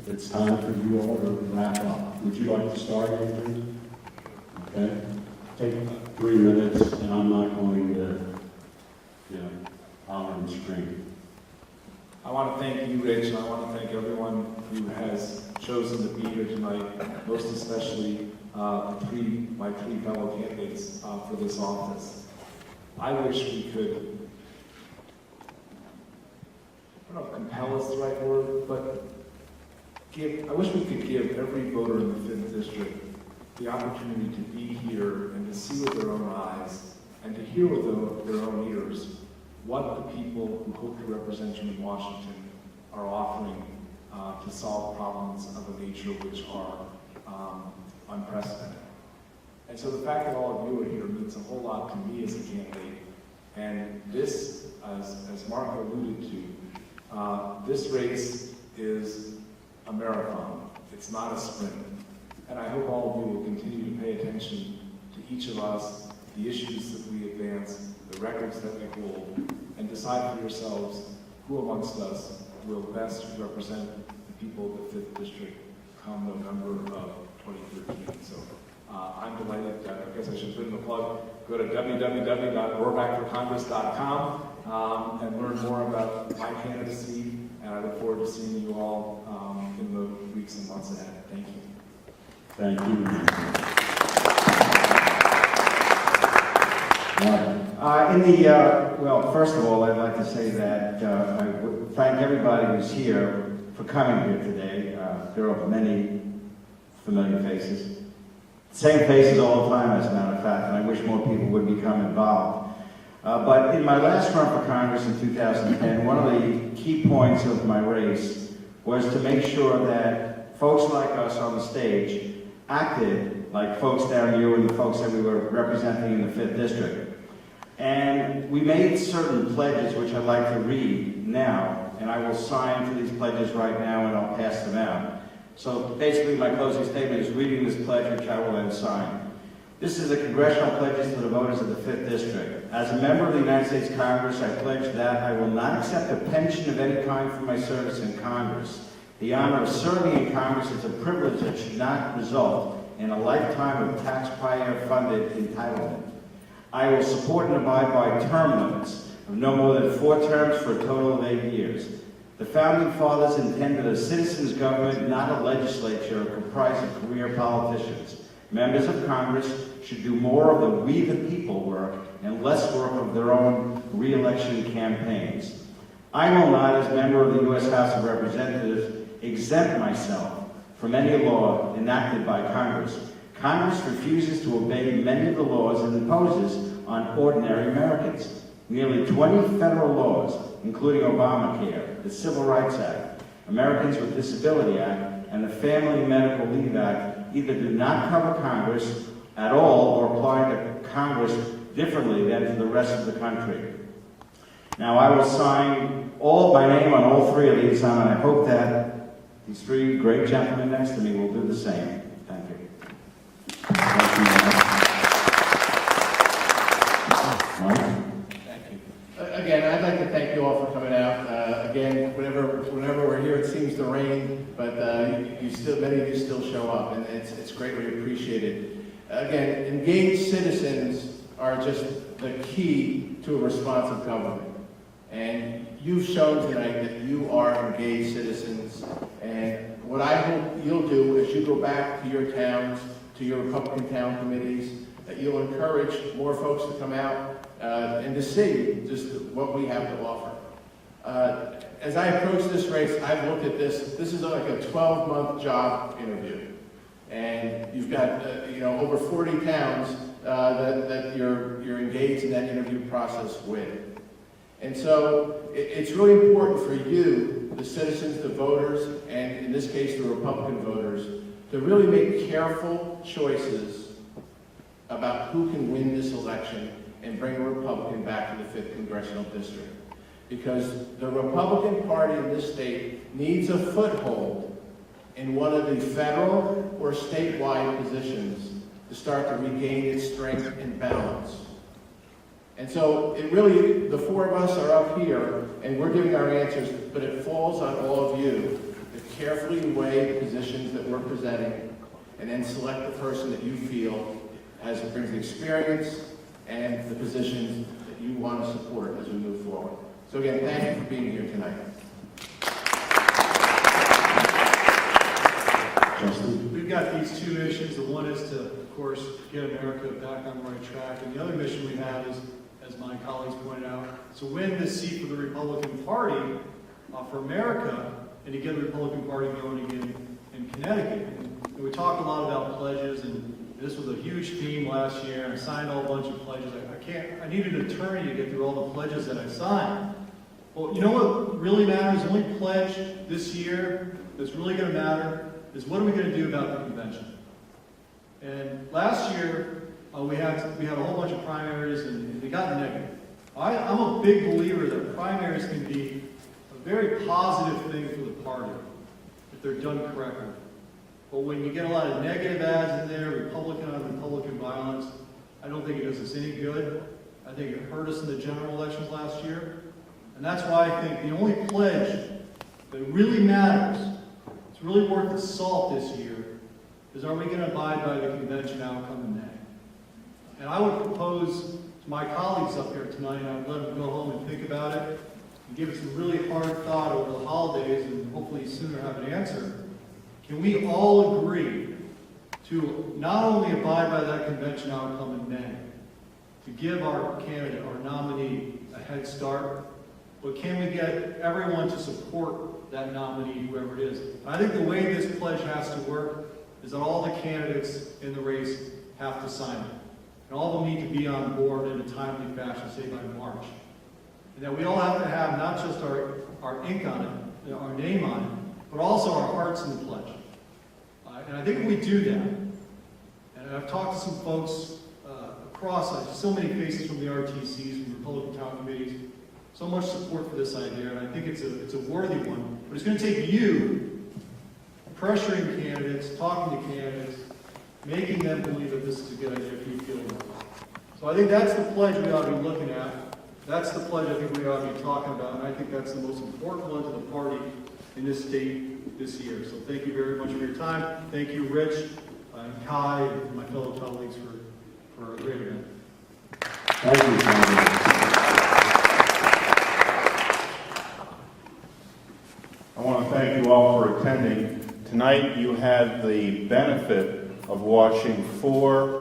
it's time for you all to wrap up. Would you like to start, Andrew? Okay. Take 3 minutes, and I'm not going to, holler and scream. I want to thank you, Rich, and I want to thank everyone who has chosen to be here tonight, most especially my 3 fellow candidates for this office. I wish we could, I don't know if compel is the right word, but I wish we could give every voter in the 5th District the opportunity to be here and to see with their own eyes and to hear with their own ears what the people who hope to represent you in Washington are offering to solve problems of a nature which are unprecedented. And so the fact that all of you are here means a whole lot to me as a candidate. And this, as Mark alluded to, this race is a marathon. It's not a sprint. And I hope all of you will continue to pay attention to each of us, the issues that we advance, the records that we hold, and decide for yourselves who amongst us will best represent the people of the 5th District come November of 2013. So I'm delighted. I guess I should put in the plug. Go to www.rorabackforcongress.com and learn more about my candidacy. And I look forward to seeing you all in the weeks and months ahead. Thank you. Thank you. Well, first of all, I'd like to say that I would thank everybody who's here for coming here today. There are many familiar faces. Same faces all the time, as a matter of fact, and I wish more people would become involved. But in my last run for Congress in 2010, one of the key points of my race was to make sure that folks like us on the stage acted like folks down here and the folks that we were representing in the 5th District. And we made certain pledges, which I'd like to read now, and I will sign for these pledges right now, and I'll pass them out. So basically, my closing statement is reading this pledge, which I will then sign. This is a congressional pledge to the voters of the 5th District. As a member of the United States Congress, I pledge that I will not accept a pension of any kind for my service in Congress. The honor of serving in Congress is a privilege that should not result in a lifetime of taxpayer-funded entitlement. I will support and abide by term limits of no more than 4 terms for a total of 8 years. The Founding Fathers intended a citizens' government, not a legislature comprised of career politicians. Members of Congress should do more of the we the people work and less work of their own re-election campaigns. I will not, as member of the U.S. House of Representatives, exempt myself from any law enacted by Congress. Congress refuses to obey many of the laws it imposes on ordinary Americans. Nearly 20 federal laws, including Obamacare, the Civil Rights Act, Americans with Disability Act, and the Family Medical Leave Act, either do not cover Congress at all or apply to Congress differently than to the rest of the country. Now, I will sign my name on all 3 of these, and I hope that these 3 great gentlemen next to me will do the same. Thank you. Thank you. Again, I'd like to thank you all for coming out. Again, whenever we're here, it seems to rain, but many of you still show up, and it's greatly appreciated. Again, engaged citizens are just the key to a responsive government. And you've shown tonight that you are engaged citizens. And what I hope you'll do is you go back to your towns, to your Republican town committees, that you'll encourage more folks to come out and to see just what we have to offer. As I approach this race, I've looked at this. This is like a 12-month job interview. And you've got over 40 towns that you're engaged in that interview process with. And so it's really important for you, the citizens, the voters, and in this case, the Republican voters, to really make careful choices about who can win this election and bring a Republican back to the 5th Congressional District. Because the Republican Party in this state needs a foothold in one of the federal or statewide positions to start to regain its strength and balance. And so the 4 of us are up here and we're giving our answers, but it falls on all of you to carefully weigh the positions that we're presenting, and then select the person that you feel brings the experience and the positions that you want to support as we move forward. So again, thank you for being here tonight. Justin? We've got these two missions. The one is to, of course, get America back on the right track. And the other mission we have is, as my colleagues pointed out, to win this seat for the Republican Party for America and to get the Republican Party going again in Connecticut. And we talk a lot about pledges, and this was a huge theme last year. I signed a whole bunch of pledges. I need an attorney to get through all the pledges that I signed. Well, you know what really matters? The only pledge this year that's really going to matter is what are we going to do about the convention? And last year, we had a whole bunch of primaries, and they got negative. I'm a big believer that primaries can be a very positive thing for the party if they're done correctly. But when you get a lot of negative ads in there, Republican on Republican violence, I don't think it does us any good. I think it hurt us in the general elections last year. And that's why I think the only pledge that really matters, it's really worth the salt this year, is are we going to abide by the convention outcome in May? And I would propose to my colleagues up here tonight, and I would let them go home and think about it, and give it some really hard thought over the holidays, and hopefully sooner have an answer. Can we all agree to not only abide by that convention outcome in May, to give our candidate, our nominee, a head start, but can we get everyone to support that nominee, whoever it is? I think the way this pledge has to work is that all the candidates in the race have to sign it. And all of them need to be on board in a timely fashion, say by March. And that we all have to have not just our ink on it, our name on it, but also our hearts in the pledge. And I think if we do that, and I've talked to some folks across, so many faces from the RTCs, from Republican town committees, so much support for this idea, and I think it's a worthy one. But it's going to take you pressuring candidates, talking to candidates, making them believe that this is a good idea if you feel it. So I think that's the pledge we ought to be looking at. That's the pledge I think we ought to be talking about, and I think that's the most important one to the party in this state this year. So thank you very much for your time. Thank you, Rich, and Kai, and my fellow colleagues for a great event. Thank you, Congressman. I want to thank you all for attending. Tonight you had the benefit of watching 4